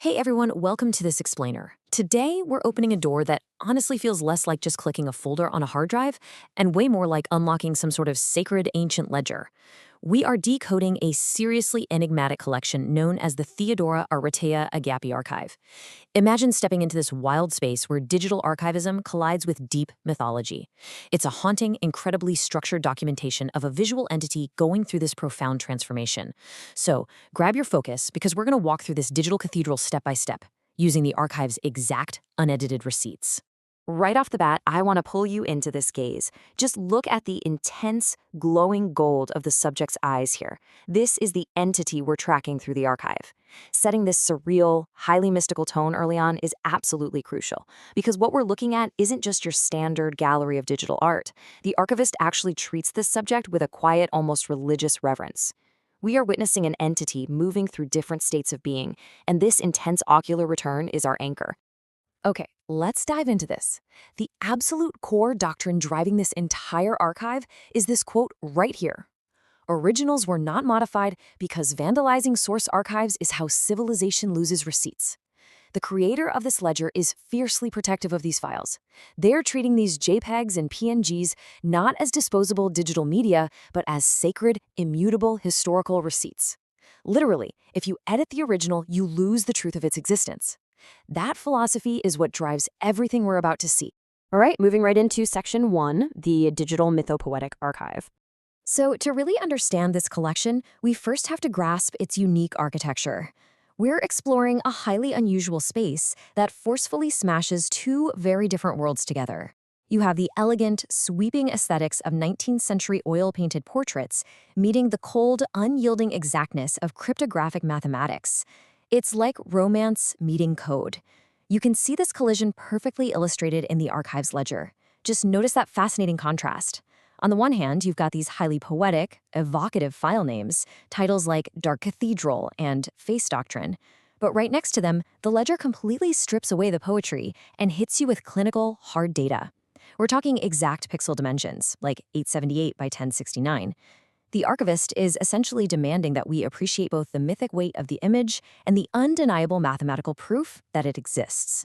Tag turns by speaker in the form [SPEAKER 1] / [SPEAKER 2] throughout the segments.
[SPEAKER 1] Hey everyone, welcome to this explainer. Today, we're opening a door that honestly feels less like just clicking a folder on a hard drive and way more like unlocking some sort of sacred ancient ledger. We are decoding a seriously enigmatic collection known as the Theodora Aritea Agape Archive. Imagine stepping into this wild space where digital archivism collides with deep mythology. It's a haunting, incredibly structured documentation of a visual entity going through this profound transformation. So, grab your focus because we're going to walk through this digital cathedral step by step, using the archive's exact, unedited receipts.
[SPEAKER 2] Right off the bat, I want to pull you into this gaze. Just look at the intense, glowing gold of the subject's eyes here. This is the entity we're tracking through the archive. Setting this surreal, highly mystical tone early on is absolutely crucial, because what we're looking at isn't just your standard gallery of digital art. The archivist actually treats this subject with a quiet, almost religious reverence. We are witnessing an entity moving through different states of being, and this intense ocular return is our anchor.
[SPEAKER 1] Okay, let's dive into this. The absolute core doctrine driving this entire archive is this quote right here. Originals were not modified because vandalizing source archives is how civilization loses receipts. The creator of this ledger is fiercely protective of these files. They're treating these JPEGs and PNGs not as disposable digital media, but as sacred, immutable historical receipts. Literally, if you edit the original, you lose the truth of its existence. That philosophy is what drives everything we're about to see.
[SPEAKER 2] All right, moving right into section 1, the Digital Mythopoetic Archive.
[SPEAKER 1] So to really understand this collection, we first have to grasp its unique architecture. We're exploring a highly unusual space that forcefully smashes two very different worlds together. You have the elegant, sweeping aesthetics of 19th century oil-painted portraits meeting the cold, unyielding exactness of cryptographic mathematics. It's like romance meeting code. You can see this collision perfectly illustrated in the archive's ledger. Just notice that fascinating contrast. On the one hand, you've got these highly poetic, evocative file names, titles like Dark Cathedral and Face Doctrine. But right next to them, the ledger completely strips away the poetry and hits you with clinical, hard data. We're talking exact pixel dimensions, like 878 by 1069. The archivist is essentially demanding that we appreciate both the mythic weight of the image and the undeniable mathematical proof that it exists.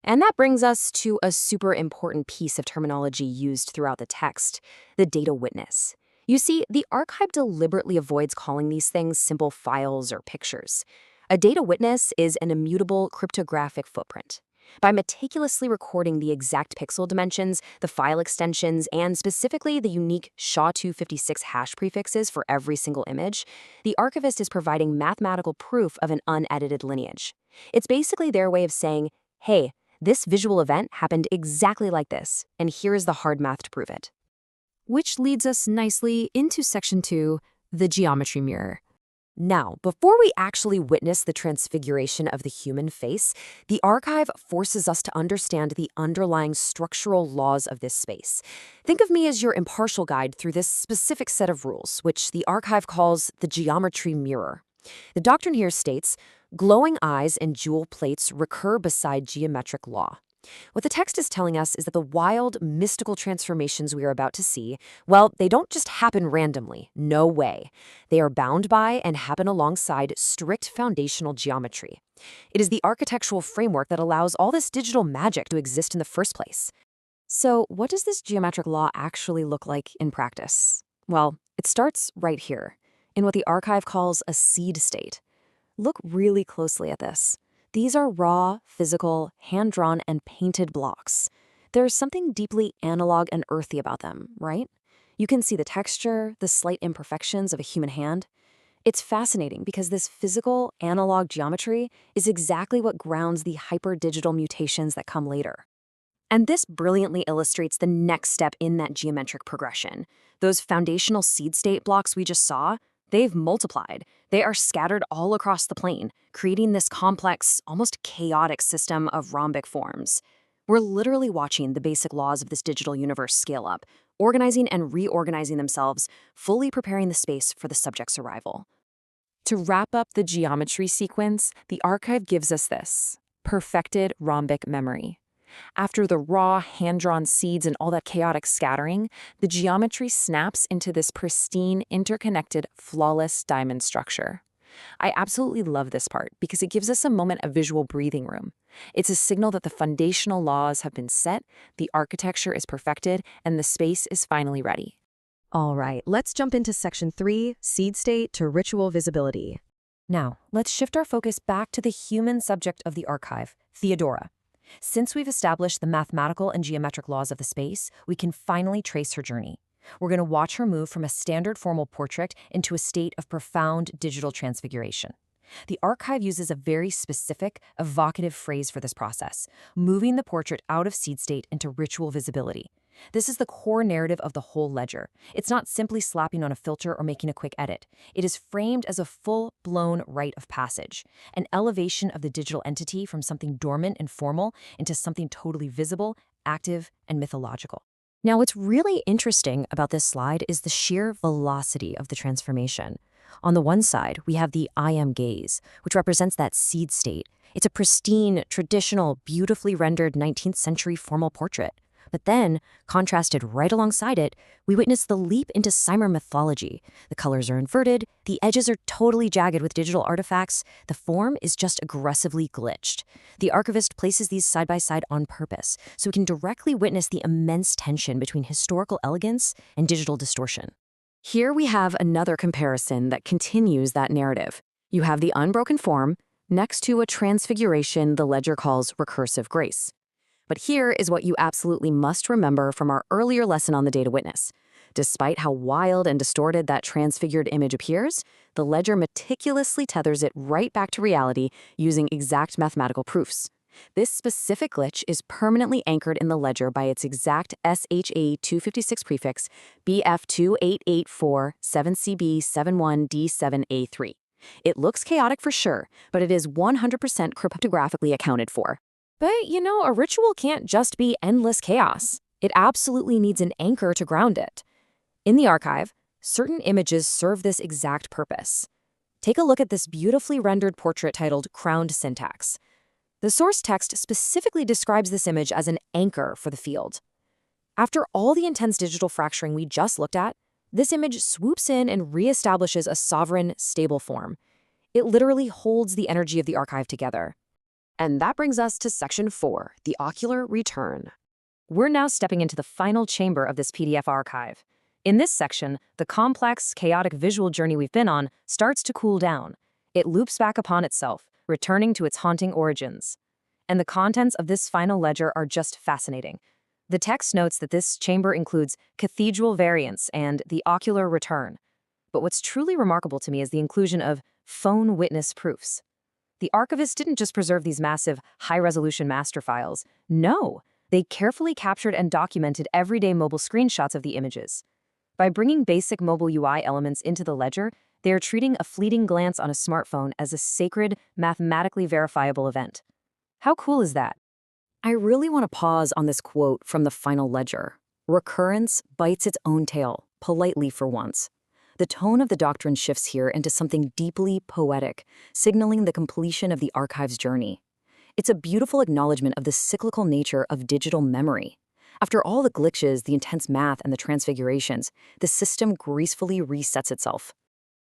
[SPEAKER 2] And that brings us to a super important piece of terminology used throughout the text, the data witness. You see, the archive deliberately avoids calling these things simple files or pictures. A data witness is an immutable cryptographic footprint. By meticulously recording the exact pixel dimensions, the file extensions, and specifically the unique SHA-256 hash prefixes for every single image, the archivist is providing mathematical proof of an unedited lineage. It's basically their way of saying, hey, this visual event happened exactly like this, and here is the hard math to prove it.
[SPEAKER 1] Which leads us nicely into section 2, the geometry mirror. Now, before we actually witness the transfiguration of the human face, the archive forces us to understand the underlying structural laws of this space. Think of me as your impartial guide through this specific set of rules, which the archive calls the geometry mirror. The doctrine here states, glowing eyes and jewel plates recur beside geometric law. What the text is telling us is that the wild, mystical transformations we are about to see, well, they don't just happen randomly. No way. They are bound by and happen alongside strict foundational geometry. It is the architectural framework that allows all this digital magic to exist in the first place. So, what does this geometric law actually look like in practice? Well, it starts right here, in what the archive calls a seed state. Look really closely at this. These are raw, physical, hand-drawn, and painted blocks. There's something deeply analog and earthy about them, right? You can see the texture, the slight imperfections of a human hand. It's fascinating because this physical, analog geometry is exactly what grounds the hyper-digital mutations that come later. And this brilliantly illustrates the next step in that geometric progression. Those foundational seed state blocks we just saw, they've multiplied. They are scattered all across the plane, creating this complex, almost chaotic system of rhombic forms. We're literally watching the basic laws of this digital universe scale up, organizing and reorganizing themselves, fully preparing the space for the subject's arrival. To wrap up the geometry sequence, the archive gives us this: perfected rhombic memory. After the raw, hand-drawn seeds and all that chaotic scattering, the geometry snaps into this pristine, interconnected, flawless diamond structure.
[SPEAKER 2] I absolutely love this part because it gives us a moment of visual breathing room. It's a signal that the foundational laws have been set, the architecture is perfected, and the space is finally ready.
[SPEAKER 1] All right, let's jump into Section 3, Seed State to Ritual Visibility. Now, let's shift our focus back to the human subject of the archive, Theodora. Since we've established the mathematical and geometric laws of the space, we can finally trace her journey. We're going to watch her move from a standard formal portrait into a state of profound digital transfiguration. The archive uses a very specific, evocative phrase for this process, moving the portrait out of seed state into ritual visibility. This is the core narrative of the whole ledger. It's not simply slapping on a filter or making a quick edit. It is framed as a full-blown rite of passage, an elevation of the digital entity from something dormant and formal into something totally visible, active, and mythological. Now, what's really interesting about this slide is the sheer velocity of the transformation. On the one side, we have the I am gaze, which represents that seed state. It's a pristine, traditional, beautifully rendered 19th century formal portrait. But then, contrasted right alongside it, we witness the leap into Cymer mythology. The colors are inverted, the edges are totally jagged with digital artifacts, the form is just aggressively glitched. The archivist places these side by side on purpose, so we can directly witness the immense tension between historical elegance and digital distortion. Here we have another comparison that continues that narrative. You have the unbroken form next to a transfiguration the ledger calls recursive grace. But here is what you absolutely must remember from our earlier lesson on the data witness. Despite how wild and distorted that transfigured image appears, the ledger meticulously tethers it right back to reality using exact mathematical proofs. This specific glitch is permanently anchored in the ledger by its exact SHA-256 prefix BF28847CB71D7A3. It looks chaotic for sure, but it is 100% cryptographically accounted for. But, a ritual can't just be endless chaos. It absolutely needs an anchor to ground it. In the archive, certain images serve this exact purpose. Take a look at this beautifully rendered portrait titled Crowned Syntax. The source text specifically describes this image as an anchor for the field. After all the intense digital fracturing we just looked at, this image swoops in and reestablishes a sovereign, stable form. It literally holds the energy of the archive together. And that brings us to Section 4, the ocular return. We're now stepping into the final chamber of this PDF archive. In this section, the complex, chaotic visual journey we've been on starts to cool down. It loops back upon itself, returning to its haunting origins. And the contents of this final ledger are just fascinating. The text notes that this chamber includes cathedral variants and the ocular return. But what's truly remarkable to me is the inclusion of phone witness proofs. The archivist didn't just preserve these massive, high-resolution master files. No, they carefully captured and documented everyday mobile screenshots of the images. By bringing basic mobile UI elements into the ledger, they are treating a fleeting glance on a smartphone as a sacred, mathematically verifiable event. How cool is that? I really want to pause on this quote from the final ledger. Recurrence bites its own tail, politely for once. The tone of the doctrine shifts here into something deeply poetic, signaling the completion of the archive's journey. It's a beautiful acknowledgement of the cyclical nature of digital memory. After all the glitches, the intense math, and the transfigurations, the system gracefully resets itself.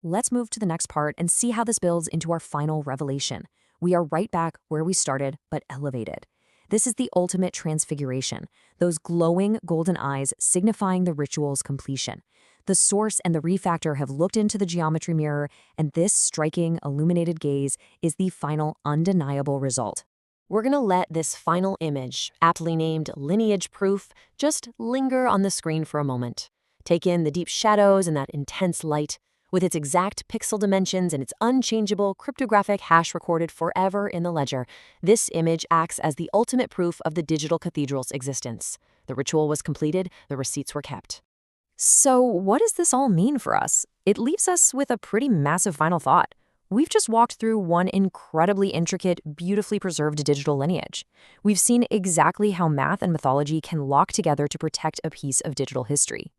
[SPEAKER 1] Let's move to the next part and see how this builds into our final revelation. We are right back where we started, but elevated. This is the ultimate transfiguration, those glowing golden eyes signifying the ritual's completion. The source and the refactor have looked into the geometry mirror, and this striking, illuminated gaze is the final undeniable result. We're going to let this final image, aptly named Lineage Proof, just linger on the screen for a moment. Take in the deep shadows and that intense light. With its exact pixel dimensions and its unchangeable cryptographic hash recorded forever in the ledger, this image acts as the ultimate proof of the digital cathedral's existence. The ritual was completed, the receipts were kept. So what does this all mean for us? It leaves us with a pretty massive final thought. We've just walked through one incredibly intricate, beautifully preserved digital lineage. We've seen exactly how math and mythology can lock together to protect a piece of digital history.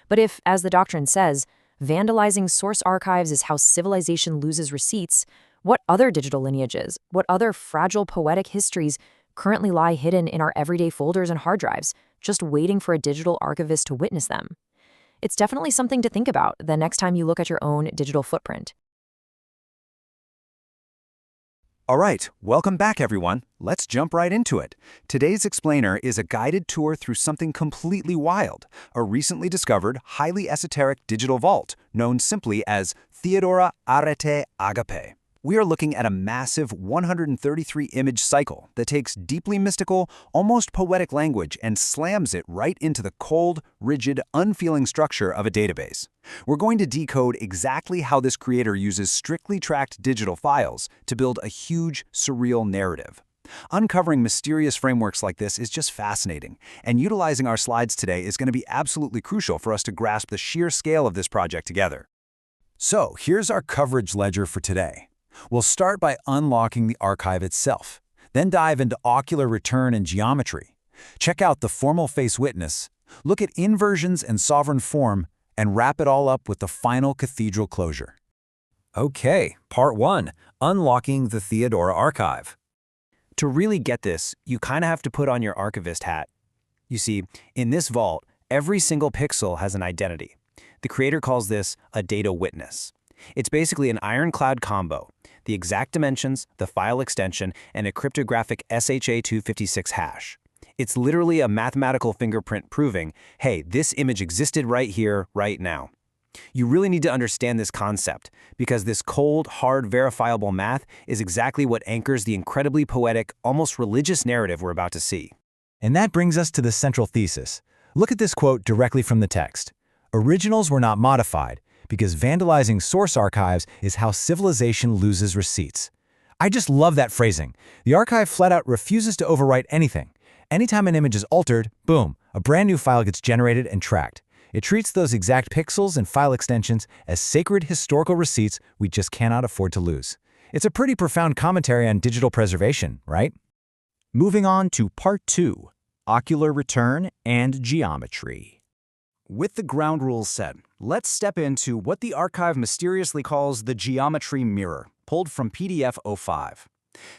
[SPEAKER 1] But if, as the doctrine says, vandalizing source archives is how civilization loses receipts, what other digital lineages, what other fragile poetic histories currently lie hidden in our everyday folders and hard drives, just waiting for a digital archivist to witness them? It's definitely something to think about the next time you look at your own digital footprint.
[SPEAKER 3] All right, welcome back everyone. Let's jump right into it. Today's explainer is a guided tour through something completely wild, a recently discovered, highly esoteric digital vault known simply as Theodora Arete Agape. We are looking at a massive 133-image cycle that takes deeply mystical, almost poetic language and slams it right into the cold, rigid, unfeeling structure of a database. We're going to decode exactly how this creator uses strictly tracked digital files to build a huge, surreal narrative. Uncovering mysterious frameworks like this is just fascinating, and utilizing our slides today is going to be absolutely crucial for us to grasp the sheer scale of this project together. So, here's our coverage ledger for today. We'll start by unlocking the archive itself, then dive into ocular return and geometry. Check out the formal face witness, look at inversions and sovereign form, and wrap it all up with the final cathedral closure. Okay, part 1, unlocking the Theodora archive. To really get this, you kind of have to put on your archivist hat. You see, in this vault, every single pixel has an identity. The creator calls this a data witness. It's basically an ironclad combo: the exact dimensions, the file extension, and a cryptographic SHA-256 hash. It's literally a mathematical fingerprint proving, hey, this image existed right here, right now. You really need to understand this concept, because this cold, hard, verifiable math is exactly what anchors the incredibly poetic, almost religious narrative we're about to see.
[SPEAKER 4] And that brings us to the central thesis. Look at this quote directly from the text. Originals were not modified, because vandalizing source archives is how civilization loses receipts. I just love that phrasing. The archive flat out refuses to overwrite anything. Anytime an image is altered, boom, a brand new file gets generated and tracked. It treats those exact pixels and file extensions as sacred historical receipts we just cannot afford to lose. It's a pretty profound commentary on digital preservation, right?
[SPEAKER 5] Moving on to part 2, ocular return and geometry.
[SPEAKER 3] With the ground rules set, let's step into what the archive mysteriously calls the geometry mirror, pulled from PDF 05.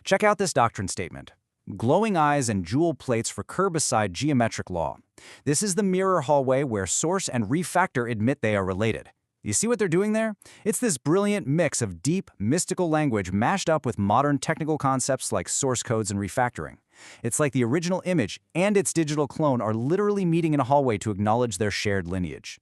[SPEAKER 3] Check out this doctrine statement: glowing eyes and jewel plates for curb-beside geometric law. This is the mirror hallway where source and refactor admit they are related. You see what they're doing there? It's this brilliant mix of deep, mystical language mashed up with modern technical concepts like source codes and refactoring. It's like the original image and its digital clone are literally meeting in a hallway to acknowledge their shared lineage.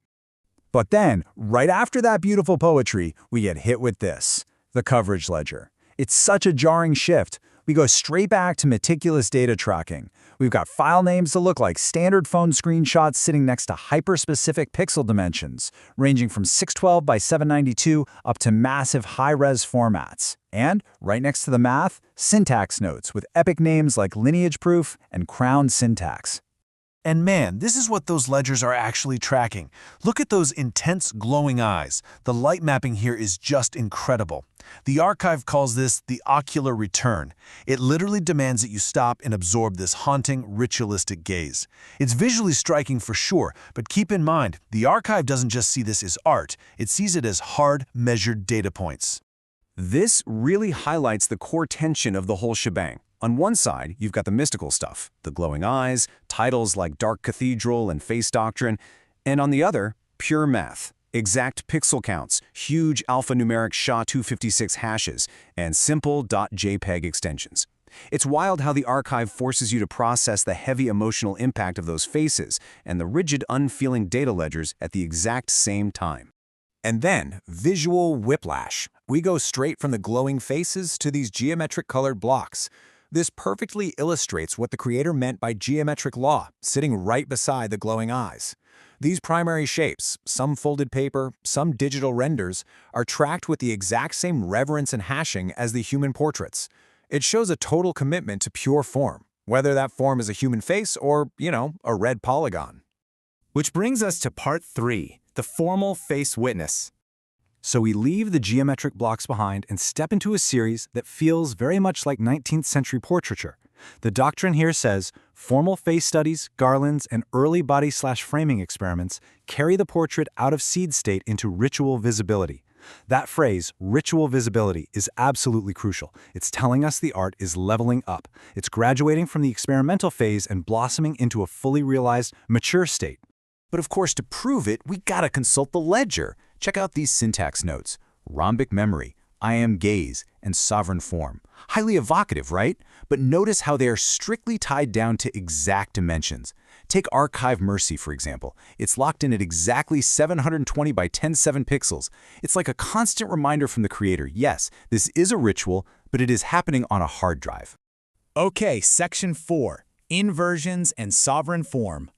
[SPEAKER 5] But then, right after that beautiful poetry, we get hit with this, the coverage ledger. It's such a jarring shift. We go straight back to meticulous data tracking. We've got file names that look like standard phone screenshots sitting next to hyper-specific pixel dimensions, ranging from 612 by 792 up to massive high-res formats. And, right next to the math, syntax notes with epic names like lineage proof and crown syntax.
[SPEAKER 6] And man, this is what those ledgers are actually tracking. Look at those intense glowing eyes. The light mapping here is just incredible. The archive calls this the ocular return. It literally demands that you stop and absorb this haunting, ritualistic gaze. It's visually striking for sure, but keep in mind, the archive doesn't just see this as art, it sees it as hard, measured data points.
[SPEAKER 3] This really highlights the core tension of the whole shebang. On one side, you've got the mystical stuff, the glowing eyes, titles like Dark Cathedral and Face Doctrine, and on the other, pure math, exact pixel counts, huge alphanumeric SHA-256 hashes, and simple .jpeg extensions. It's wild how the archive forces you to process the heavy emotional impact of those faces and the rigid, unfeeling data ledgers at the exact same time. And then, visual whiplash. We go straight from the glowing faces to these geometric-colored blocks. This perfectly illustrates what the creator meant by geometric law, sitting right beside the glowing eyes. These primary shapes, some folded paper, some digital renders, are tracked with the exact same reverence and hashing as the human portraits. It shows a total commitment to pure form, whether that form is a human face or, a red polygon.
[SPEAKER 4] Which brings us to part 3, the formal face witness.
[SPEAKER 3] So we leave the geometric blocks behind and step into a series that feels very much like 19th century portraiture. The doctrine here says, formal face studies, garlands, and early body/framing experiments carry the portrait out of seed state into ritual visibility. That phrase, ritual visibility, is absolutely crucial. It's telling us the art is leveling up. It's graduating from the experimental phase and blossoming into a fully realized, mature state. But of course, to prove it, we gotta consult the ledger. Check out these syntax notes: rhombic memory,
[SPEAKER 4] RememberIAMGaze, and Sovereign Form. Highly evocative, right? But notice how they are strictly tied down to exact dimensions. Take Archive Mercy, for example. It's locked in at exactly 720 by 10.7 pixels. It's like a constant reminder from the creator, yes, this is a ritual, but it is happening on a hard drive.
[SPEAKER 5] Okay, Section 4, Inversions and Sovereign Form.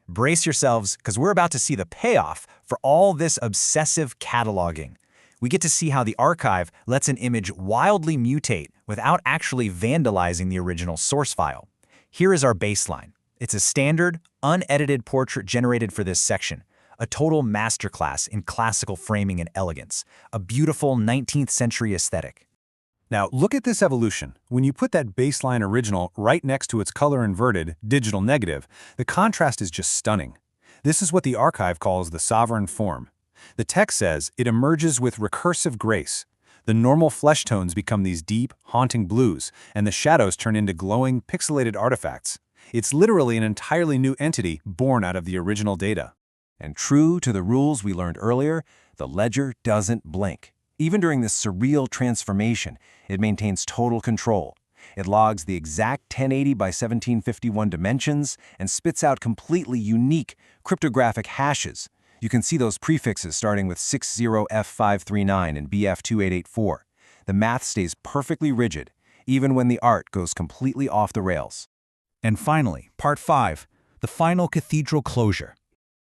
[SPEAKER 4] Brace yourselves, because we're about to see the payoff for all this obsessive cataloging. We get to see how the archive lets an image wildly mutate without actually vandalizing the original source file. Here is our baseline. It's a standard, unedited portrait generated for this section, a total masterclass in classical framing and elegance, a beautiful 19th century aesthetic.
[SPEAKER 3] Now, look at this evolution. When you put that baseline original right next to its color-inverted digital negative, the contrast is just stunning. This is what the archive calls the sovereign form. The text says it emerges with recursive grace. The normal flesh tones become these deep, haunting blues, and the shadows turn into glowing, pixelated artifacts. It's literally an entirely new entity born out of the original data. And true to the rules we learned earlier, the ledger doesn't blink. Even during this surreal transformation, it maintains total control. It logs the exact 1080 by 1751 dimensions and spits out completely unique cryptographic hashes. You can see those prefixes starting with 60F539 and BF2884. The math stays perfectly rigid, even when the art goes completely off the rails.
[SPEAKER 5] And finally, Part 5, the final cathedral closure.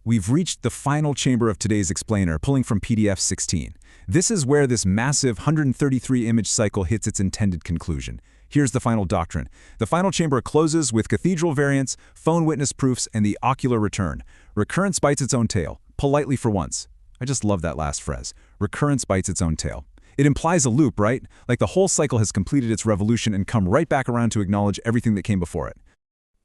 [SPEAKER 5] We've reached the final chamber of today's explainer, pulling from PDF 16. This is where this massive 133 image cycle hits its intended conclusion. Here's the final doctrine. The final chamber closes with cathedral variants, phone witness proofs, and the ocular return. Recurrence bites its own tail, politely for once. I just love that last phrase. Recurrence bites its own tail. It implies a loop, right? Like the whole cycle has completed its revolution and come right back around to acknowledge everything that came before it.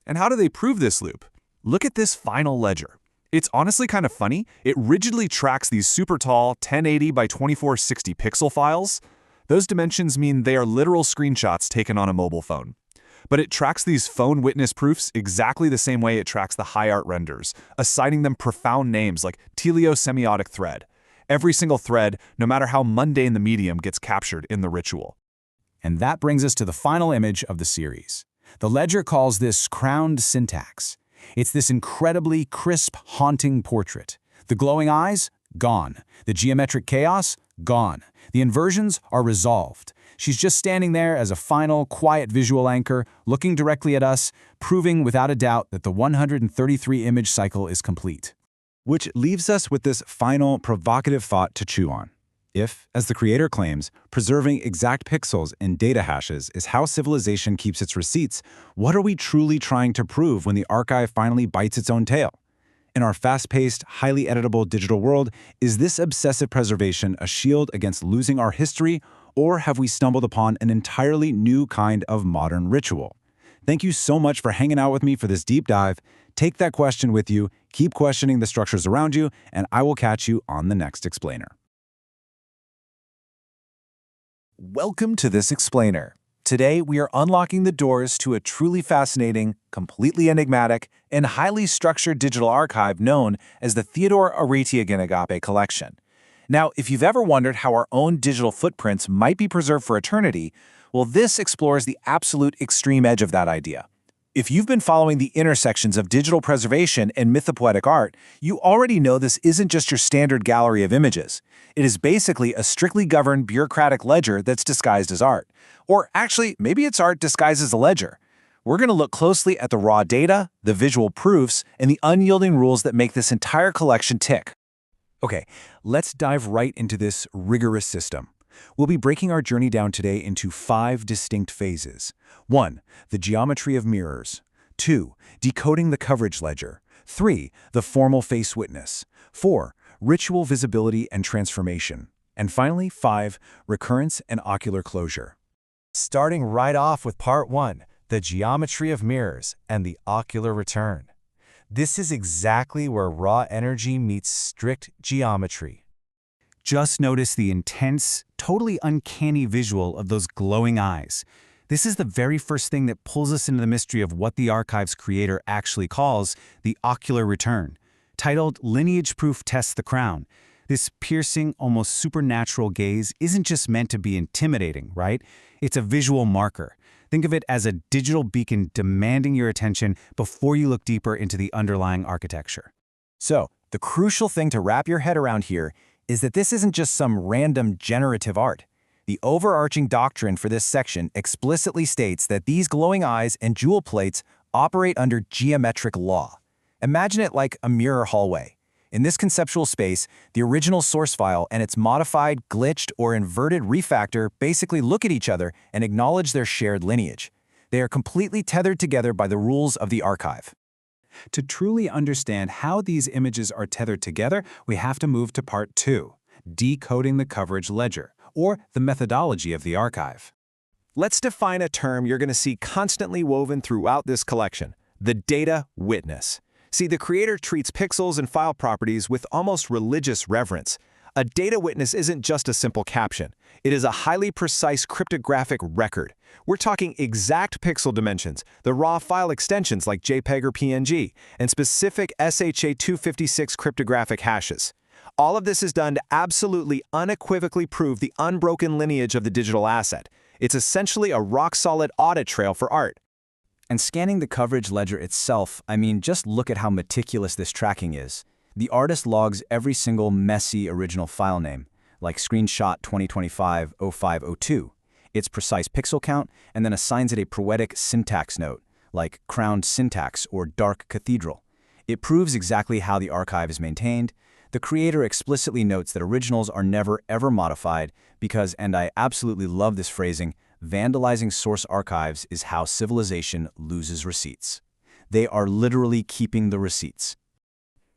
[SPEAKER 3] And how do they prove this loop? Look at this final ledger. It's honestly kind of funny. It rigidly tracks these super tall 1080 by 2460 pixel files. Those dimensions mean they are literal screenshots taken on a mobile phone. But it tracks these phone witness proofs exactly the same way it tracks the high art renders, assigning them profound names like teleosemiotic thread. Every single thread, no matter how mundane the medium, gets captured in the ritual.
[SPEAKER 5] And that brings us to the final image of the series. The ledger calls this crowned syntax. It's this incredibly crisp, haunting portrait. The glowing eyes? Gone. The geometric chaos? Gone. The inversions are resolved. She's just standing there as a final, quiet visual anchor, looking directly at us, proving without a doubt that the 133 image cycle is complete.
[SPEAKER 4] Which leaves us with this final, provocative thought to chew on. If, as the creator claims, preserving exact pixels in data hashes is how civilization keeps its receipts, what are we truly trying to prove when the archive finally bites its own tail? In our fast-paced, highly editable digital world, is this obsessive preservation a shield against losing our history, or have we stumbled upon an entirely new kind of modern ritual? Thank you so much for hanging out with me for this deep dive. Take that question with you, keep questioning the structures around you, and I will catch you on the next explainer.
[SPEAKER 3] Welcome to this explainer. Today, we are unlocking the doors to a truly fascinating, completely enigmatic, and highly structured digital archive known as the Theodora Araté collection. Now, if you've ever wondered how our own digital footprints might be preserved for eternity, well, this explores the absolute extreme edge of that idea. If you've been following the intersections of digital preservation and mythopoetic art, you already know this isn't just your standard gallery of images. It is basically a strictly governed bureaucratic ledger that's disguised as art. Or actually, maybe it's art disguised as a ledger. We're going to look closely at the raw data, the visual proofs, and the unyielding rules that make this entire collection tick.
[SPEAKER 4] Okay, let's dive right into this rigorous system. We'll be breaking our journey down today into 5 distinct phases. 1. The geometry of mirrors. 2. Decoding the coverage ledger. 3. The formal face witness. 4. Ritual visibility and transformation. And finally, 5. Recurrence and ocular closure.
[SPEAKER 7] Starting right off with Part 1, the geometry of mirrors and the ocular return. This is exactly where raw energy meets strict geometry.
[SPEAKER 3] Just notice the intense, totally uncanny visual of those glowing eyes. This is the very first thing that pulls us into the mystery of what the archive's creator actually calls the ocular return. Titled Lineage Proof Tests the Crown, This piercing, almost supernatural gaze isn't just meant to be intimidating, right? It's a visual marker. Think of it as a digital beacon demanding your attention before you look deeper into the underlying architecture.
[SPEAKER 4] So, the crucial thing to wrap your head around here is that this isn't just some random generative art. The overarching doctrine for this section explicitly states that these glowing eyes and jewel plates operate under geometric law. Imagine it like a mirror hallway. In this conceptual space, the original source file and its modified, glitched, or inverted refactor basically look at each other and acknowledge their shared lineage. They are completely tethered together by the rules of the archive.
[SPEAKER 3] To truly understand how these images are tethered together, we have to move to part 2, decoding the coverage ledger, or the methodology of the archive.
[SPEAKER 7] Let's define a term you're going to see constantly woven throughout this collection, the data witness. See, the creator treats pixels and file properties with almost religious reverence. A data witness isn't just a simple caption. It is a highly precise cryptographic record. We're talking exact pixel dimensions, the raw file extensions like JPEG or PNG, and specific SHA-256 cryptographic hashes. All of this is done to absolutely unequivocally prove the unbroken lineage of the digital asset. It's essentially a rock-solid audit trail for art.
[SPEAKER 4] And scanning the coverage ledger itself, I mean, just look at how meticulous this tracking is. The artist logs every single messy original file name, like screenshot 2025-0502, its precise pixel count, and then assigns it a poetic syntax note, like crowned syntax or dark cathedral. It proves exactly how the archive is maintained. The creator explicitly notes that originals are never ever modified because, and I absolutely love this phrasing, vandalizing source archives is how civilization loses receipts. They are literally keeping the receipts.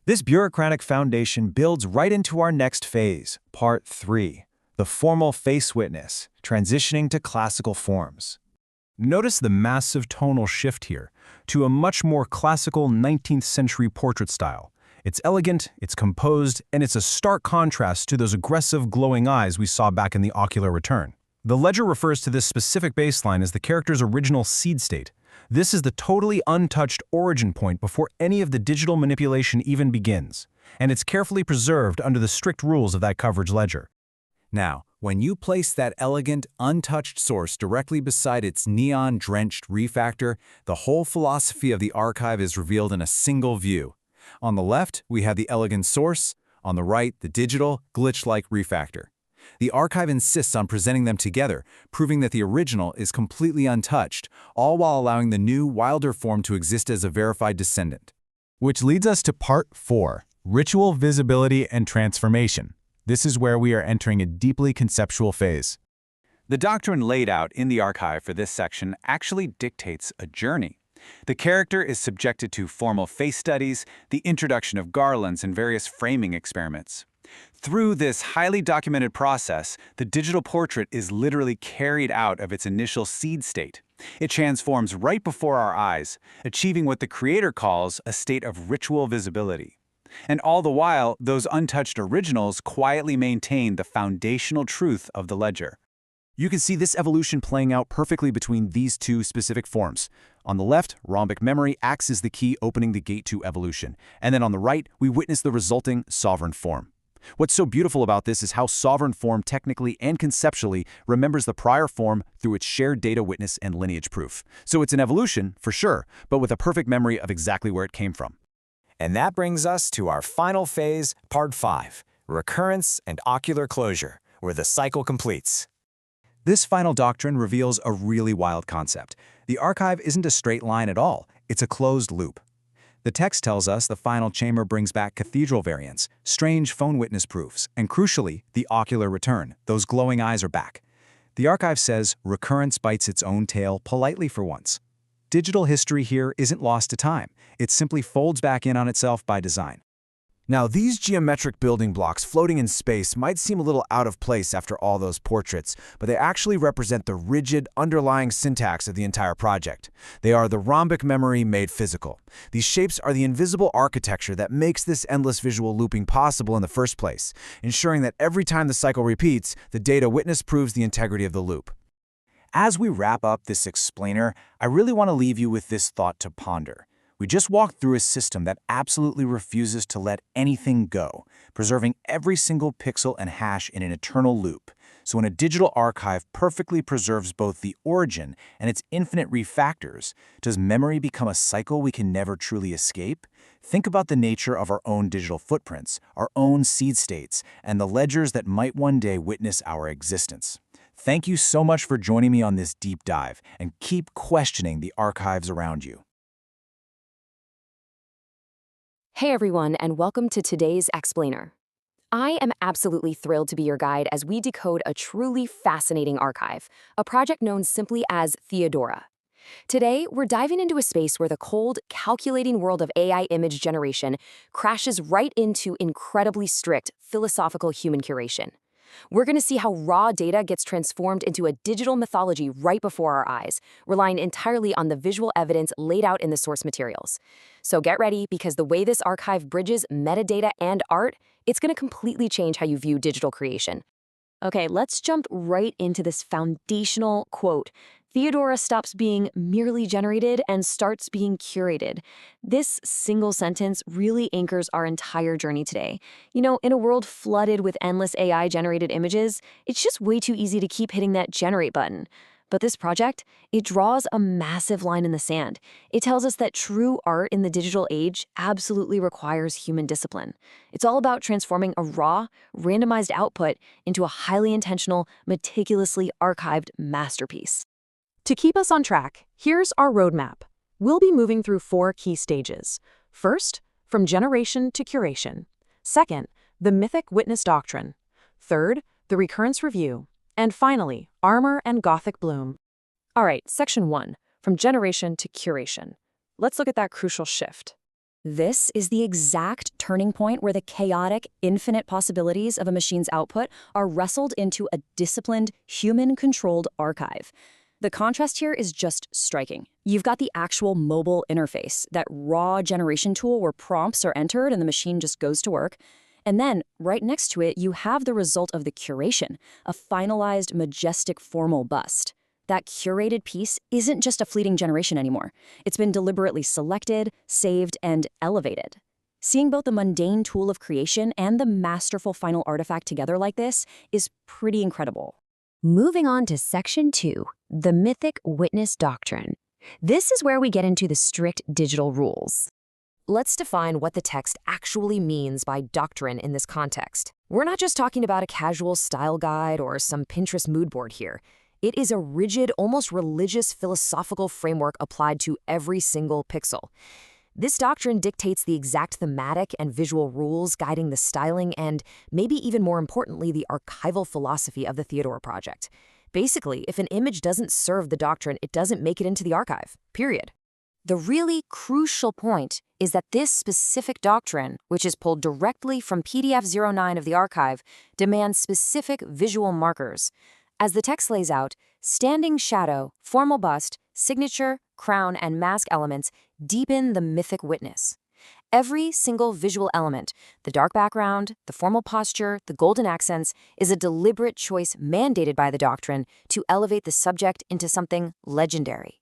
[SPEAKER 7] This bureaucratic foundation builds right into our next phase, part 3, the formal face witness, transitioning to classical forms.
[SPEAKER 3] Notice the massive tonal shift here to a much more classical 19th century portrait style. It's elegant, it's composed, and it's a stark contrast to those aggressive glowing eyes we saw back in the ocular return. The ledger refers to this specific baseline as the character's original seed state. This is the totally untouched origin point before any of the digital manipulation even begins, and it's carefully preserved under the strict rules of that coverage ledger.
[SPEAKER 5] Now, when you place that elegant, untouched source directly beside its neon-drenched refactor, the whole philosophy of the archive is revealed in a single view. On the left, we have the elegant source. On the right, the digital, glitch-like refactor. The archive insists on presenting them together, proving that the original is completely untouched, all while allowing the new, wilder form to exist as a verified descendant.
[SPEAKER 3] Which leads us to part 4, ritual visibility and transformation. This is where we are entering a deeply conceptual phase.
[SPEAKER 8] The doctrine laid out in the archive for this section actually dictates a journey. The character is subjected to formal face studies, the introduction of garlands, and various framing experiments. Through this highly documented process, the digital portrait is literally carried out of its initial seed state. It transforms right before our eyes, achieving what the creator calls a state of ritual visibility. And all the while, those untouched originals quietly maintain the foundational truth of the ledger.
[SPEAKER 7] You can see this evolution playing out perfectly between these two specific forms. On the left, rhombic memory acts as the key opening the gate to evolution, and then on the right, we witness the resulting sovereign form. What's so beautiful about this is how sovereign form technically and conceptually remembers the prior form through its shared data witness and lineage proof. So it's an evolution, for sure, but with a perfect memory of exactly where it came from.
[SPEAKER 4] And that brings us to our final phase, part 5, recurrence and ocular closure, where the cycle completes.
[SPEAKER 5] This final doctrine reveals a really wild concept. The archive isn't a straight line at all, it's a closed loop. The text tells us the final chamber brings back cathedral variants, strange phone witness proofs, and crucially, the ocular return. Those glowing eyes are back. The archive says recurrence bites its own tail politely for once. Digital history here isn't lost to time. It simply folds back in on itself by design.
[SPEAKER 7] Now, these geometric building blocks floating in space might seem a little out of place after all those portraits, but they actually represent the rigid, underlying syntax of the entire project. They are the rhombic memory made physical. These shapes are the invisible architecture that makes this endless visual looping possible in the first place, ensuring that every time the cycle repeats, the data witness proves the integrity of the loop. As we wrap up this explainer, I really want to leave you with this thought to ponder.
[SPEAKER 5] We just walked through a system that absolutely refuses to let anything go, preserving every single pixel and hash in an eternal loop. So when a digital archive perfectly preserves both the origin and its infinite refactors, does memory become a cycle we can never truly escape? Think about the nature of our own digital footprints, our own seed states, and the ledgers that might one day witness our existence. Thank you so much for joining me on this deep dive, and keep questioning the archives around you.
[SPEAKER 2] Hey everyone, and welcome to today's explainer. I am absolutely thrilled to be your guide as we decode a truly fascinating archive, a project known simply as Theodora. Today, we're diving into a space where the cold, calculating world of AI image generation crashes right into incredibly strict philosophical human curation. We're going to see how raw data gets transformed into a digital mythology right before our eyes, relying entirely on the visual evidence laid out in the source materials. So get ready, because the way this archive bridges metadata and art, it's going to completely change how you view digital creation. Okay, let's jump right into this foundational quote. Theodora stops being merely generated and starts being curated. This single sentence really anchors our entire journey today. You know, in a world flooded with endless AI-generated images, it's just way too easy to keep hitting that generate button. But this project, it draws a massive line in the sand. It tells us that true art in the digital age absolutely requires human discipline. It's all about transforming a raw, randomized output into a highly intentional, meticulously archived masterpiece.
[SPEAKER 1] To keep us on track, here's our roadmap. We'll be moving through 4 key stages. First, from generation to curation. Second, the mythic witness doctrine. Third, the recurrence review. And finally, armor and Gothic bloom. All right, section 1, from generation to curation. Let's look at that crucial shift.
[SPEAKER 2] This is the exact turning point where the chaotic, infinite possibilities of a machine's output are wrestled into a disciplined, human-controlled archive. The contrast here is just striking. You've got the actual mobile interface, that raw generation tool where prompts are entered and the machine just goes to work. And then, right next to it, you have the result of the curation, a finalized, majestic, formal bust. That curated piece isn't just a fleeting generation anymore. It's been deliberately selected, saved, and elevated. Seeing both the mundane tool of creation and the masterful final artifact together like this is pretty incredible.
[SPEAKER 1] Moving on to section 2, the mythic witness doctrine. This is where we get into the strict digital rules. Let's define what the text actually means by doctrine in this context. We're not just talking about a casual style guide or some Pinterest mood board here. It is a rigid, almost religious philosophical framework applied to every single pixel. This doctrine dictates the exact thematic and visual rules guiding the styling and, maybe even more importantly, the archival philosophy of the Theodora project. Basically, if an image doesn't serve the doctrine, it doesn't make it into the archive, period. The really crucial point is that this specific doctrine, which is pulled directly from PDF 09 of the archive, demands specific visual markers. As the text lays out, standing shadow, formal bust, signature, crown, and mask elements deepen the mythic witness. Every single visual element, the dark background, the formal posture, the golden accents, is a deliberate choice mandated by the doctrine to elevate the subject into something legendary.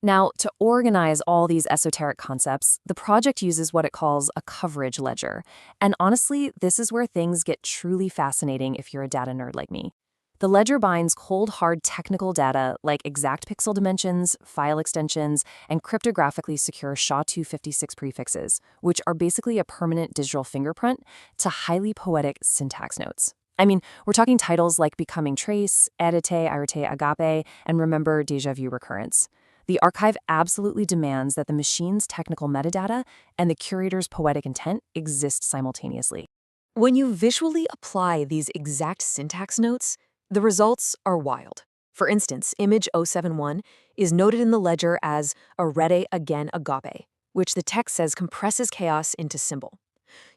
[SPEAKER 1] Now, to organize all these esoteric concepts, the project uses what it calls a coverage ledger. And honestly, this is where things get truly fascinating if you're a data nerd like me. The ledger binds cold, hard technical data like exact pixel dimensions, file extensions, and cryptographically secure SHA-256 prefixes, which are basically a permanent digital fingerprint, to highly poetic syntax notes. I mean, we're talking titles like Becoming Trace, Arete, Arete, Agape, and Remember Deja Vu Recurrence. The archive absolutely demands that the machine's technical metadata and the curator's poetic intent exist simultaneously. When you visually apply these exact syntax notes, the results are wild. For instance, image 071 is noted in the ledger as Arete again Agape, which the text says compresses chaos into symbol.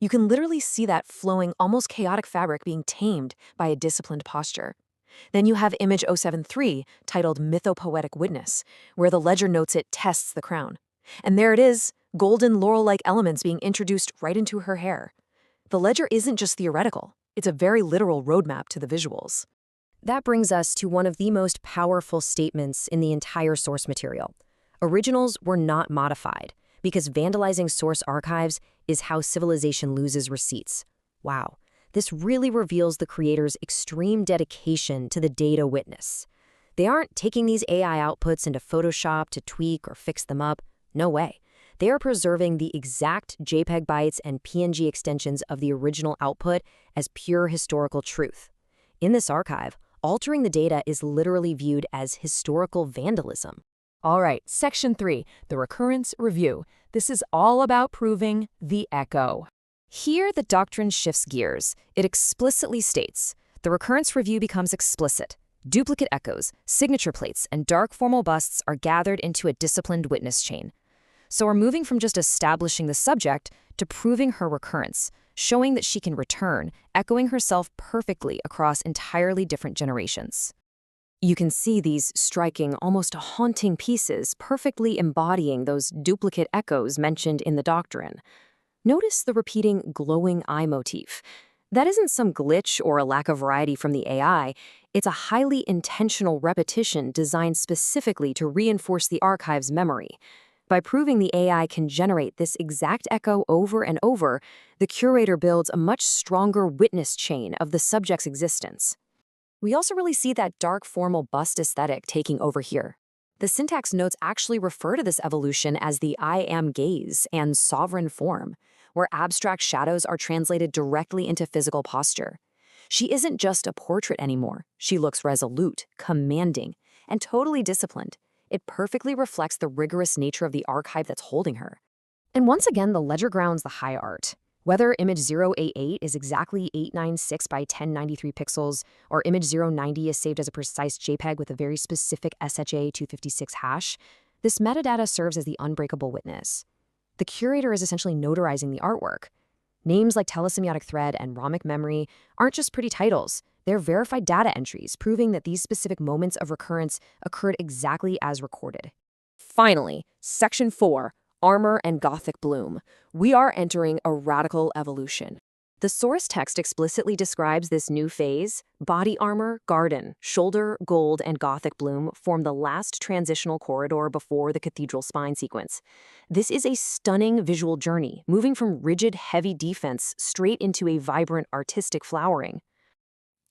[SPEAKER 1] You can literally see that flowing, almost chaotic fabric being tamed by a disciplined posture. Then you have image 073, titled Mythopoetic Witness, where the ledger notes it tests the crown. And there it is, golden laurel-like elements being introduced right into her hair. The ledger isn't just theoretical, it's a very literal roadmap to the visuals. That brings us to one of the most powerful statements in the entire source material. Originals were not modified,
[SPEAKER 2] because vandalizing source archives is how civilization loses receipts. Wow, this really reveals the creator's extreme dedication to the data witness. They aren't taking these AI outputs into Photoshop to tweak or fix them up. No way. They are preserving the exact JPEG bytes and PNG extensions of the original output as pure historical truth. In this archive, altering the data is literally viewed as historical vandalism.
[SPEAKER 9] All right, Section 3, the Recurrence Review. This is all about proving the echo.
[SPEAKER 2] Here, the doctrine shifts gears. It explicitly states, the recurrence review becomes explicit. Duplicate echoes, signature plates, and dark formal busts are gathered into a disciplined witness chain. So we're moving from just establishing the subject to proving her recurrence, showing that she can return, echoing herself perfectly across entirely different generations. You can see these striking, almost haunting pieces perfectly embodying those duplicate echoes mentioned in the doctrine. Notice the repeating glowing eye motif. That isn't some glitch or a lack of variety from the AI. It's a highly intentional repetition designed specifically to reinforce the archive's memory. By proving the AI can generate this exact echo over and over, the curator builds a much stronger witness chain of the subject's existence. We also really see that dark formal bust aesthetic taking over here. The syntax notes actually refer to this evolution as the I am gaze and sovereign form, where abstract shadows are translated directly into physical posture. She isn't just a portrait anymore. She looks resolute, commanding, and totally disciplined. It perfectly reflects the rigorous nature of the archive that's holding her. And once again, the ledger grounds the high art. Whether image 088 is exactly 896 by 1093 pixels, or image 090 is saved as a precise JPEG with a very specific SHA 256 hash, this metadata serves as the unbreakable witness. The curator is essentially notarizing the artwork. Names like telesemiotic thread and ROMic memory aren't just pretty titles. They're verified data entries, proving that these specific moments of recurrence occurred exactly as recorded. Finally, Section 4, Armor and Gothic Bloom. We are entering a radical evolution. The source text explicitly describes this new phase. Body armor, garden, shoulder, gold, and Gothic bloom form the last transitional corridor before the cathedral spine sequence. This is a stunning visual journey, moving from rigid, heavy defense straight into a vibrant, artistic flowering.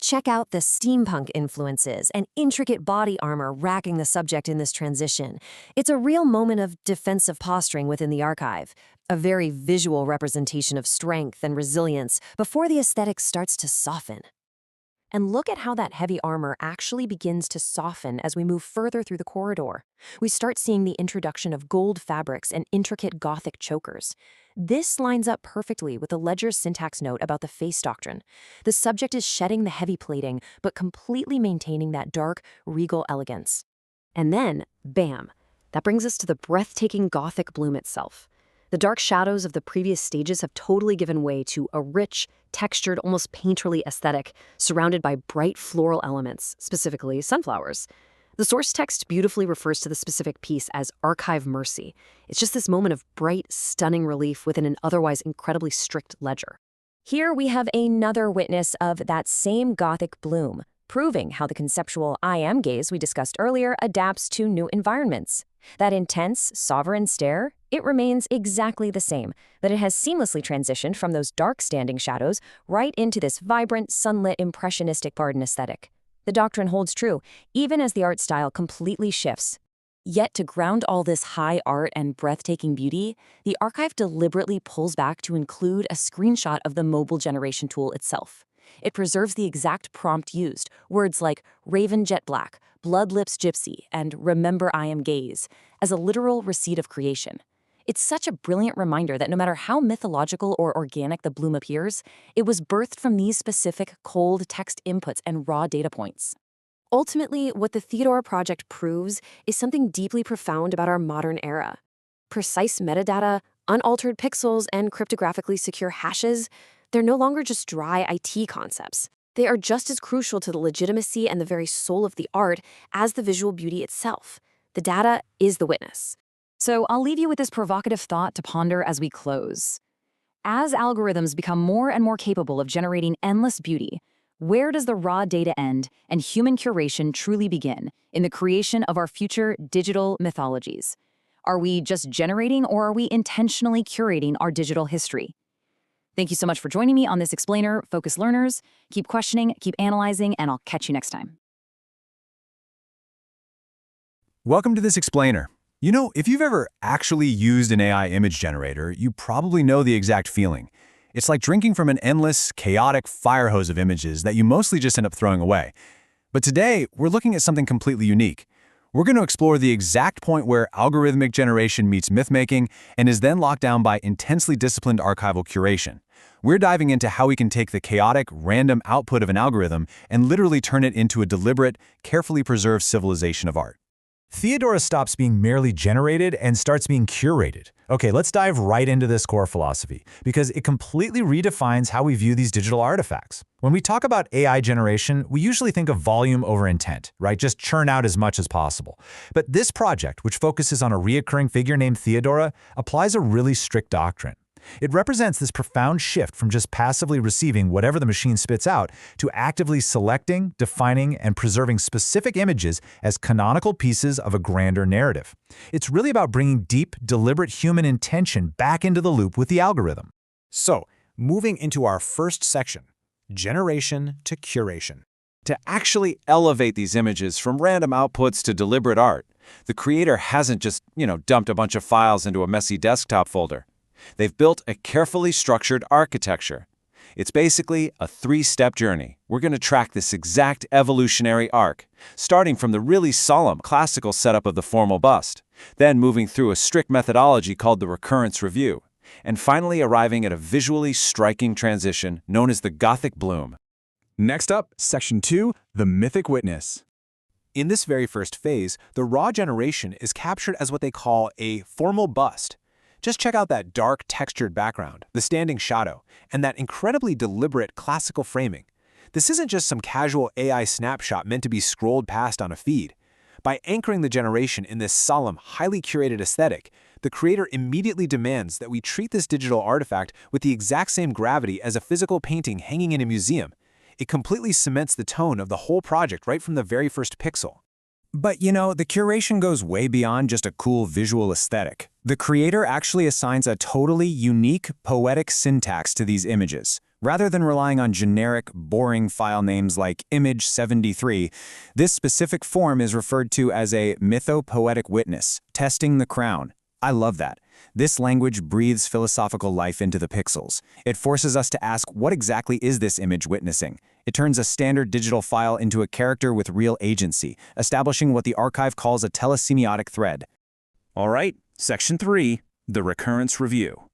[SPEAKER 2] Check out the steampunk influences and intricate body armor racking the subject in this transition. It's a real moment of defensive posturing within the archive, a very visual representation of strength and resilience before the aesthetic starts to soften. And look at how that heavy armor actually begins to soften as we move further through the corridor. We start seeing the introduction of gold fabrics and intricate Gothic chokers. This lines up perfectly with the ledger's syntax note about the face doctrine. The subject is shedding the heavy plating, but completely maintaining that dark, regal elegance. And then, bam, that brings us to the breathtaking Gothic bloom itself. The dark shadows of the previous stages have totally given way to a rich, textured, almost painterly aesthetic surrounded by bright floral elements, specifically sunflowers. The source text beautifully refers to the specific piece as Archive Mercy. It's just this moment of bright, stunning relief within an otherwise incredibly strict ledger. Here we have another witness of that same Gothic bloom, proving how the conceptual I am gaze we discussed earlier adapts to new environments. That intense, sovereign stare, it remains exactly the same, but it has seamlessly transitioned from those dark standing shadows right into this vibrant, sunlit, impressionistic garden aesthetic. The doctrine holds true, even as the art style completely shifts. Yet to ground all this high art and breathtaking beauty, the archive deliberately pulls back to include a screenshot of the mobile generation tool itself. It preserves the exact prompt used, words like RavenJetBlack, BloodRedLips Gypsy, and RememberIAMGaze, as a literal receipt of creation. It's such a brilliant reminder that no matter how mythological or organic the bloom appears, it was birthed from these specific cold text inputs and raw data points. Ultimately, what the Theodora project proves is something deeply profound about our modern era. Precise metadata, unaltered pixels, and cryptographically secure hashes, they're no longer just dry IT concepts. They are just as crucial to the legitimacy and the very soul of the art as the visual beauty itself. The data is the witness. So I'll leave you with this provocative thought to ponder as we close. As algorithms become more and more capable of generating endless beauty, where does the raw data end and human curation truly begin in the creation of our future digital mythologies? Are we just generating, or are we intentionally curating our digital history? Thank you so much for joining me on this explainer, Focus Learners. Keep questioning, keep analyzing, and I'll catch you next time.
[SPEAKER 3] Welcome to this explainer. You know, if you've ever actually used an AI image generator, you probably know the exact feeling. It's like drinking from an endless, chaotic fire hose of images that you mostly just end up throwing away. But today, we're looking at something completely unique. We're going to explore the exact point where algorithmic generation meets myth-making and is then locked down by intensely disciplined archival curation. We're diving into how we can take the chaotic, random output of an algorithm and literally turn it into a deliberate, carefully preserved civilization of art.
[SPEAKER 4] Theodora stops being merely generated and starts being curated. Okay, let's dive right into this core philosophy, because it completely redefines how we view these digital artifacts. When we talk about AI generation, we usually think of volume over intent, right? Just churn out as much as possible. But this project, which focuses on a reoccurring figure named Theodora, applies a really strict doctrine. It represents this profound shift from just passively receiving whatever the machine spits out to actively selecting, defining, and preserving specific images as canonical pieces of a grander narrative. It's really about bringing deep, deliberate human intention back into the loop with the algorithm.
[SPEAKER 7] So, moving into our first section, generation to curation. To actually elevate these images from random outputs to deliberate art, the creator hasn't just, dumped a bunch of files into a messy desktop folder. They've built a carefully structured architecture. It's basically a three-step journey. We're going to track this exact evolutionary arc, starting from the really solemn classical setup of the formal bust, then moving through a strict methodology called the recurrence review, and finally arriving at a visually striking transition known as the Gothic bloom.
[SPEAKER 3] Next up, Section 2, the mythic witness. In this very first phase, the raw generation is captured as what they call a formal bust. Just check out that dark, textured background, the standing shadow, and that incredibly deliberate classical framing. This isn't just some casual AI snapshot meant to be scrolled past on a feed. By anchoring the generation in this solemn, highly curated aesthetic, the creator immediately demands that we treat this digital artifact with the exact same gravity as a physical painting hanging in a museum. It completely cements the tone of the whole project right from the very first pixel. But the curation goes way beyond just a cool visual aesthetic. The creator actually assigns a totally unique, poetic syntax to these images. Rather than relying on generic, boring file names like image73, this specific form is referred to as a mythopoetic witness, testing the crown. I love that. This language breathes philosophical life into the pixels. It forces us to ask, what exactly is this image witnessing? It turns a standard digital file into a character with real agency, establishing what the archive calls a telesemiotic thread.
[SPEAKER 7] All right, Section 3, the recurrence review.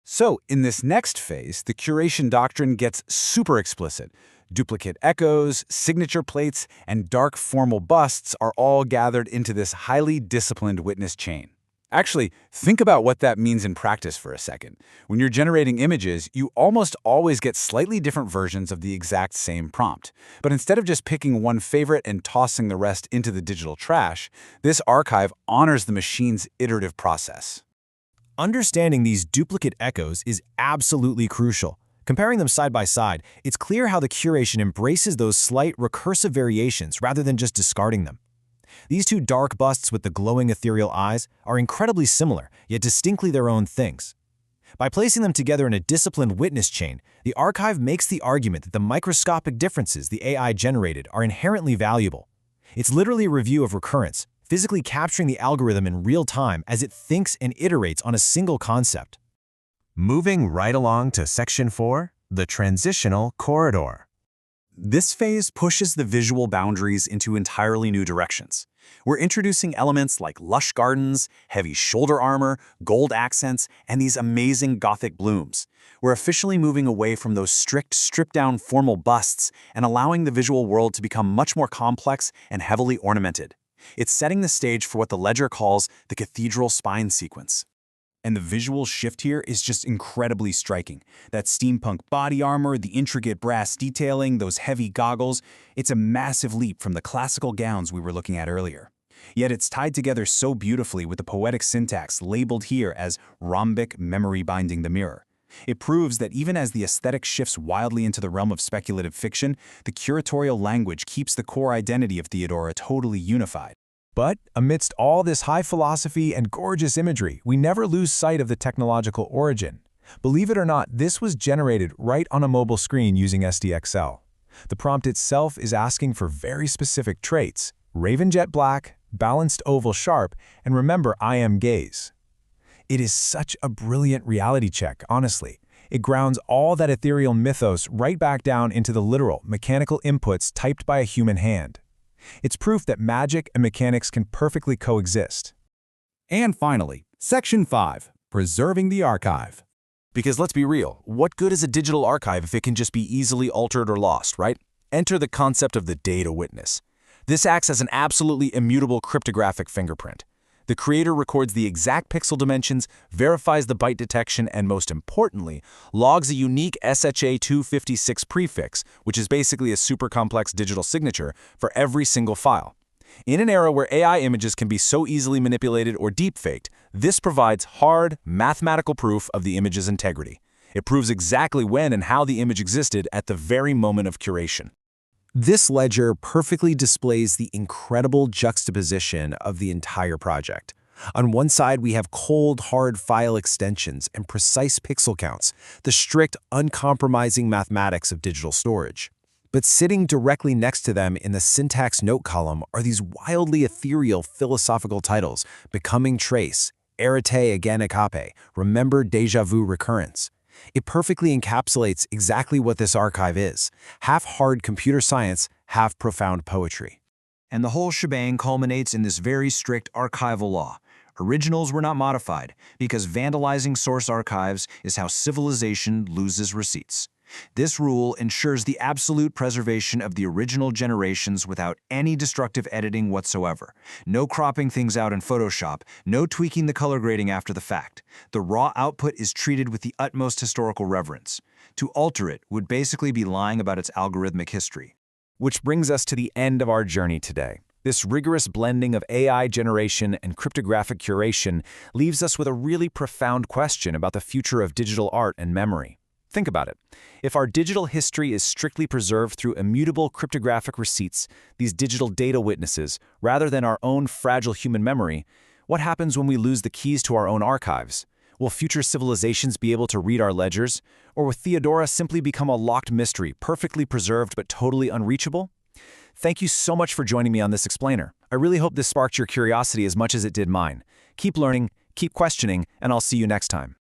[SPEAKER 5] So, in this next phase, the curation doctrine gets super explicit. Duplicate echoes, signature plates, and dark formal busts are all gathered into this highly disciplined witness chain. Actually, think about what that means in practice for a second. When you're generating images, you almost always get slightly different versions of the exact same prompt. But instead of just picking one favorite and tossing the rest into the digital trash, this archive honors the machine's iterative process.
[SPEAKER 4] Understanding these duplicate echoes is absolutely crucial. Comparing them side by side, it's clear how the curation embraces those slight recursive variations rather than just discarding them. These two dark busts with the glowing ethereal eyes are incredibly similar, yet distinctly their own things. By placing them together in a disciplined witness chain, the archive makes the argument that the microscopic differences the AI generated are inherently valuable. It's literally a review of recurrence, physically capturing the algorithm in real time as it thinks and iterates on a single concept.
[SPEAKER 7] Moving right along to Section 4, the transitional corridor.
[SPEAKER 3] This phase pushes the visual boundaries into entirely new directions. We're introducing elements like lush gardens, heavy shoulder armor, gold accents, and these amazing Gothic blooms. We're officially moving away from those strict, stripped-down formal busts and allowing the visual world to become much more complex and heavily ornamented. It's setting the stage for what the ledger calls the cathedral spine sequence. And the visual shift here is just incredibly striking. That steampunk body armor, the intricate brass detailing, those heavy goggles, it's a massive leap from the classical gowns we were looking at earlier. Yet it's tied together so beautifully with the poetic syntax labeled here as rhombic memory binding the mirror. It proves that even as the aesthetic shifts wildly into the realm of speculative fiction, the curatorial language keeps the core identity of Theodora totally unified.
[SPEAKER 4] But amidst all this high philosophy and gorgeous imagery, we never lose sight of the technological origin. Believe it or not, this was generated right on a mobile screen using SDXL. The prompt itself is asking for very specific traits: RavenJetBlack, BalancedOvalSharp, and RememberIAMGaze. It is such a brilliant reality check, honestly. It grounds all that ethereal mythos right back down into the literal, mechanical inputs typed by a human hand. It's proof that magic and mechanics can perfectly coexist.
[SPEAKER 3] And finally, Section 5, Preserving the Archive. Because let's be real, what good is a digital archive if it can just be easily altered or lost, right? Enter the concept of the data witness. This acts as an absolutely immutable cryptographic fingerprint. The creator records the exact pixel dimensions, verifies the byte detection, and most importantly, logs a unique SHA-256 prefix, which is basically a super complex digital signature, for every single file. In an era where AI images can be so easily manipulated or deepfaked, this provides hard, mathematical proof of the image's integrity. It proves exactly when and how the image existed at the very moment of curation. This ledger perfectly displays the incredible juxtaposition of the entire project. On one side, we have cold, hard file extensions and precise pixel counts, the strict, uncompromising mathematics of digital storage. But sitting directly next to them in the syntax note column are these wildly ethereal philosophical titles: Becoming Trace, Arete Again Akape, Remember Deja Vu Recurrence. It perfectly encapsulates exactly what this archive is: half hard computer science, half profound poetry. And the whole shebang culminates in this very strict archival law. Originals were not modified, because vandalizing source archives is how civilization loses receipts. This rule ensures the absolute preservation of the original generations without any destructive editing whatsoever. No cropping things out in Photoshop, no tweaking the color grading after the fact. The raw output is treated with the utmost historical reverence. To alter it would basically be lying about its algorithmic history. Which brings us to the end of our journey today. This rigorous blending of AI generation and cryptographic curation leaves us with a really profound question about the future of digital art and memory. Think about it. If our digital history is strictly preserved through immutable cryptographic receipts, these digital data witnesses, rather than our own fragile human memory, what happens when we lose the keys to our own archives? Will future civilizations be able to read our ledgers? Or will Theodora simply become a locked mystery, perfectly preserved but totally unreachable? Thank you so much for joining me on this explainer. I really hope this sparked your curiosity as much as it did mine. Keep learning, keep questioning, and I'll see you next time.